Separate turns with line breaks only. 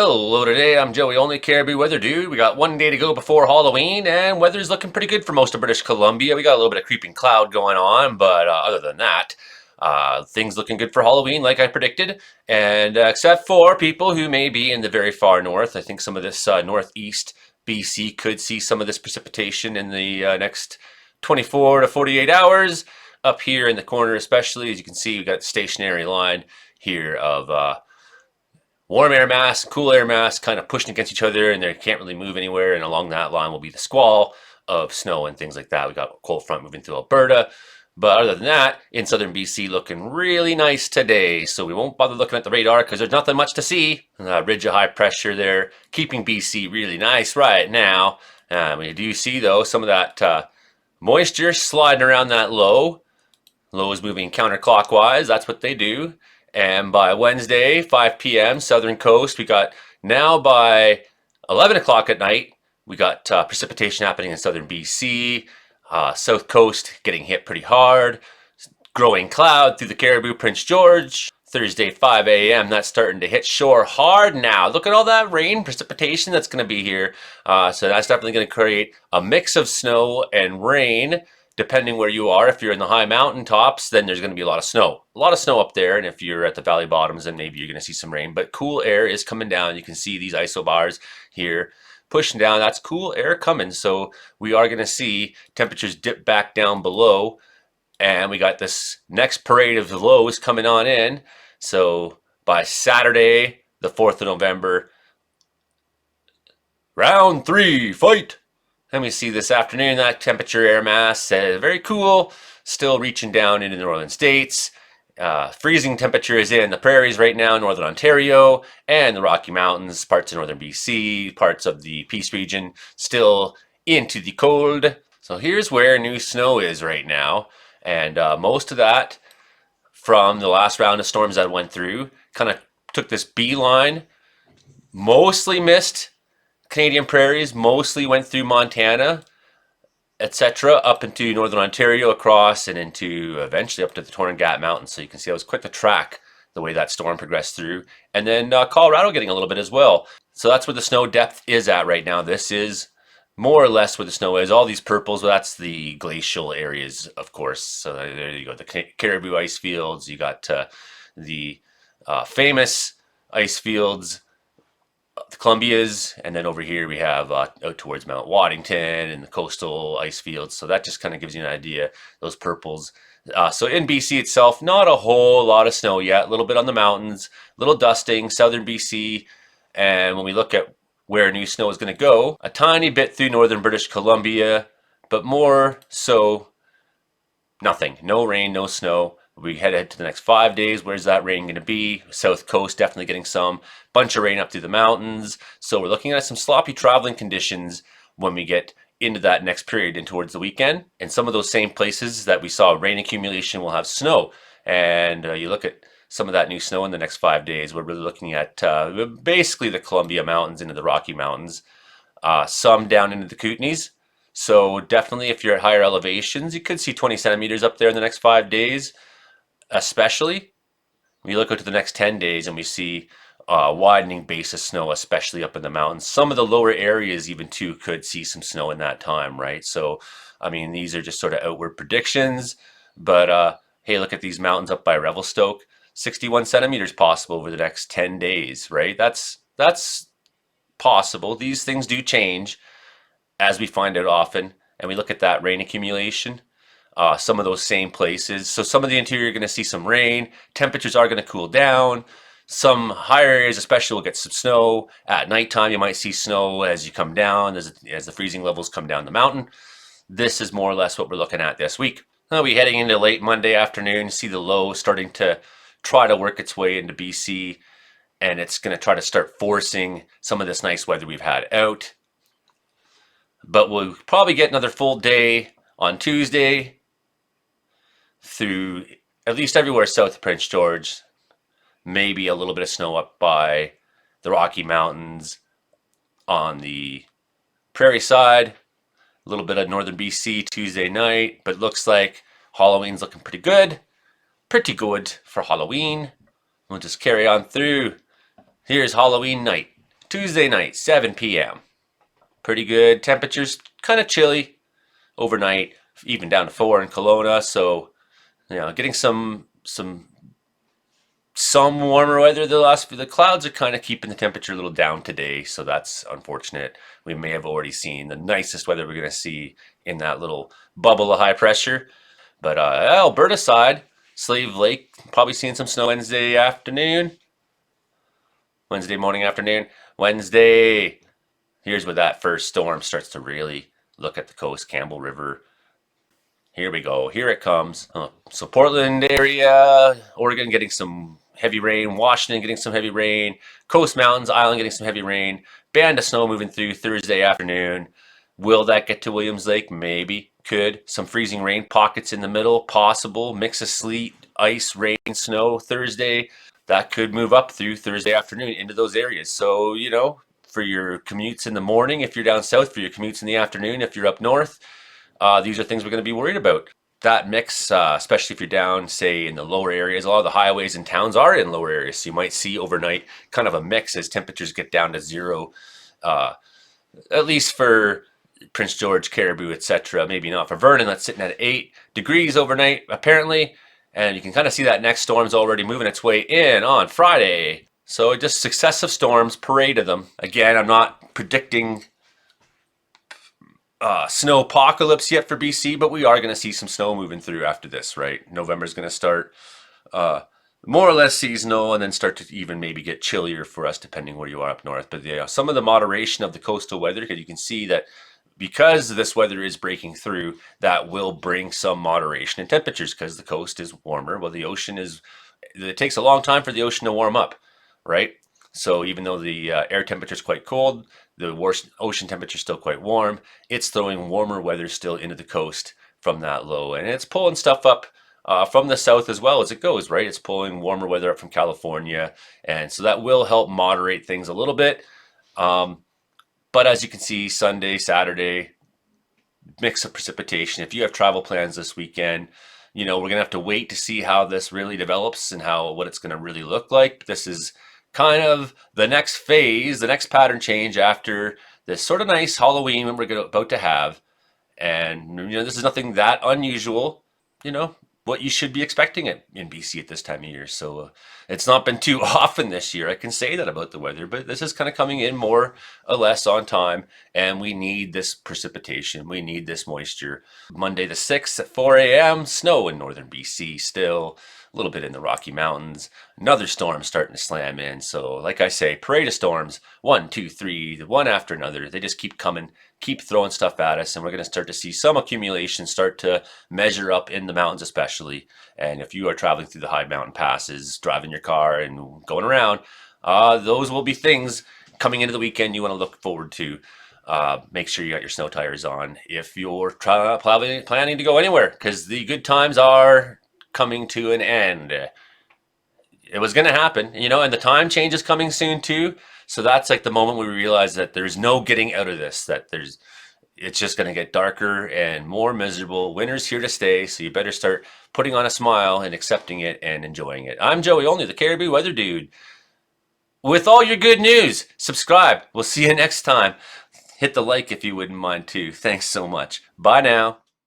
Hello today, I'm Joey Only Caribou Weather Dude. We got one day to go before Halloween, and weather's looking pretty good for most of British Columbia. We got a little bit of creeping cloud going on, but other than that, things looking good for Halloween, like I predicted. And except for people who may be in the very far north, I think some of this northeast BC could see some of this precipitation in the next 24 to 48 hours. Up here in the corner, especially, as you can see, we got the stationary line here of warm air mass, cool air mass kind of pushing against each other, and they can't really move anywhere. And along that line will be the squall of snow and things like that. We got a cold front moving through Alberta. But other than that, in southern BC, looking really nice today. So we won't bother looking at the radar because there's nothing much to see. Ridge of high pressure there, keeping BC really nice right now. We do see, though, some of that moisture sliding around that low. Low is moving counterclockwise. That's what they do. And by Wednesday, 5 p.m., southern coast, we got now by 11 o'clock at night, we got precipitation happening in southern BC, south coast getting hit pretty hard, growing cloud through the Caribou, Prince George. Thursday, 5 a.m., that's starting to hit shore hard now. Look at all that rain, precipitation that's going to be here. So that's definitely going to create a mix of snow and rain. Depending where you are, if you're in the high mountain tops, then there's going to be a lot of snow. A lot of snow up there, and if you're at the valley bottoms, then maybe you're going to see some rain. But cool air is coming down. You can see these isobars here pushing down. That's cool air coming. So we are going to see temperatures dip back down below, and we got this next parade of the lows coming on in. So by Saturday, the 4th of November, round 3, fight! And we see this afternoon that temperature air mass, very cool, still reaching down into the northern states. Freezing temperature is in the prairies right now, northern Ontario, and the Rocky Mountains, parts of northern BC, parts of the Peace region, still into the cold. So here's where new snow is right now. And most of that from the last round of storms that went through kind of took this beeline, mostly missed Canadian prairies, mostly went through Montana, etc., up into northern Ontario, across, and into eventually up to the Torn Gap Mountains. So you can see I was quick to track the way that storm progressed through. And then Colorado getting a little bit as well. So that's where the snow depth is at right now. This is more or less where the snow is. All these purples, well, that's the glacial areas, of course. So there you go, the Caribou ice fields. You got the famous ice fields, the Columbias, and then over here we have out towards Mount Waddington and the coastal ice fields. So that just kind of gives you an idea, those purples. So in BC itself, not a whole lot of snow yet, a little bit on the mountains, little dusting, southern BC. And when we look at where new snow is going to go, a tiny bit through northern British Columbia, but more so nothing. No rain, no snow. We head ahead to the next 5 days. Where's that rain going to be? South coast, definitely getting some. Bunch of rain up through the mountains. So we're looking at some sloppy traveling conditions when we get into that next period and towards the weekend. And some of those same places that we saw rain accumulation will have snow. And you look at some of that new snow in the next 5 days. We're really looking at basically the Columbia Mountains into the Rocky Mountains. Some down into the Kootenays. So definitely if you're at higher elevations, you could see 20 centimeters up there in the next 5 days. Especially, we look out to the next 10 days and we see widening base of snow, especially up in the mountains. Some of the lower areas even too could see some snow in that time, right? So, I mean, these are just sort of outward predictions. But hey, look at these mountains up by Revelstoke. 61 centimeters possible over the next 10 days, right? That's possible. These things do change as we find out often. And we look at that rain accumulation. Some of those same places. So some of the interior you're going to see some rain. Temperatures are going to cool down. Some higher areas especially will get some snow. At nighttime you might see snow as you come down, as the freezing levels come down the mountain. This is more or less what we're looking at this week. We'll be heading into late Monday afternoon. See the low starting to try to work its way into BC. And it's going to try to start forcing some of this nice weather we've had out. But we'll probably get another full day on Tuesday through at least everywhere south of Prince George. Maybe a little bit of snow up by the Rocky Mountains on the prairie side. A little bit of northern BC Tuesday night. But looks like Halloween's looking pretty good. Pretty good for Halloween. We'll just carry on through. Here's Halloween night. Tuesday night, 7 p.m. Pretty good. Temperatures kind of chilly overnight, even down to 4 in Kelowna. So, getting some warmer weather. The clouds are kind of keeping the temperature a little down today, so that's unfortunate. We may have already seen the nicest weather we're going to see in that little bubble of high pressure. But Alberta side, Slave Lake, probably seeing some snow Wednesday morning, afternoon. Wednesday, here's where that first storm starts to really look at the coast, Campbell River. Here we go. Here it comes. So Portland area, Oregon getting some heavy rain. Washington getting some heavy rain. Coast Mountains, Island getting some heavy rain. Band of snow moving through Thursday afternoon. Will that get to Williams Lake? Maybe. Could. Some freezing rain pockets in the middle. Possible. Mix of sleet, ice, rain, snow Thursday. That could move up through Thursday afternoon into those areas. So, for your commutes in the morning, if you're down south, for your commutes in the afternoon, if you're up north, these are things we're going to be worried about. That mix, especially if you're down, say, in the lower areas, a lot of the highways and towns are in lower areas. So you might see overnight kind of a mix as temperatures get down to zero, at least for Prince George, Caribou, etc. Maybe not for Vernon. That's sitting at 8 degrees overnight, apparently. And you can kind of see that next storm's already moving its way in on Friday. So just successive storms, parade of them. Again, I'm not predicting snow apocalypse yet for BC, but we are going to see some snow moving through after this, right? November's going to start more or less seasonal and then start to even maybe get chillier for us depending where you are up north. But some of the moderation of the coastal weather, because you can see that because this weather is breaking through, that will bring some moderation in temperatures because the coast is warmer. Well, it takes a long time for the ocean to warm up, right? So even though the air temperature is quite cold, the ocean temperature is still quite warm. It's throwing warmer weather still into the coast from that low. And it's pulling stuff up from the south as well as it goes, right? It's pulling warmer weather up from California. And so that will help moderate things a little bit. But as you can see, Sunday, Saturday, mix of precipitation. If you have travel plans this weekend, we're going to have to wait to see how this really develops and what it's going to really look like. This is kind of the next phase, the next pattern change after this sort of nice Halloween we're about to have. And, this is nothing that unusual, what you should be expecting it in BC at this time of year. So it's not been too often this year. I can say that about the weather, but this is kind of coming in more or less on time. And we need this precipitation. We need this moisture. Monday the 6th at 4 a.m., snow in northern BC still. A little bit in the Rocky Mountains. Another storm starting to slam in. So like I say, parade of storms, 1, 2, 3, one after another. They just keep coming, keep throwing stuff at us. And we're going to start to see some accumulation start to measure up in the mountains especially. And if you are traveling through the high mountain passes, driving your car and going around, those will be things coming into the weekend you want to look forward to. Make sure you got your snow tires on if you're planning to go anywhere, because the good times are coming to an end. It was going to happen, and the time change is coming soon too. So that's like the moment we realize that there's no getting out of this, it's just going to get darker and more miserable. Winter's here to stay. So you better start putting on a smile and accepting it and enjoying it. I'm Joey Olney, the Caribou Weather Dude, with all your good news. Subscribe. We'll see you next time. Hit the like if you wouldn't mind too. Thanks so much. Bye now.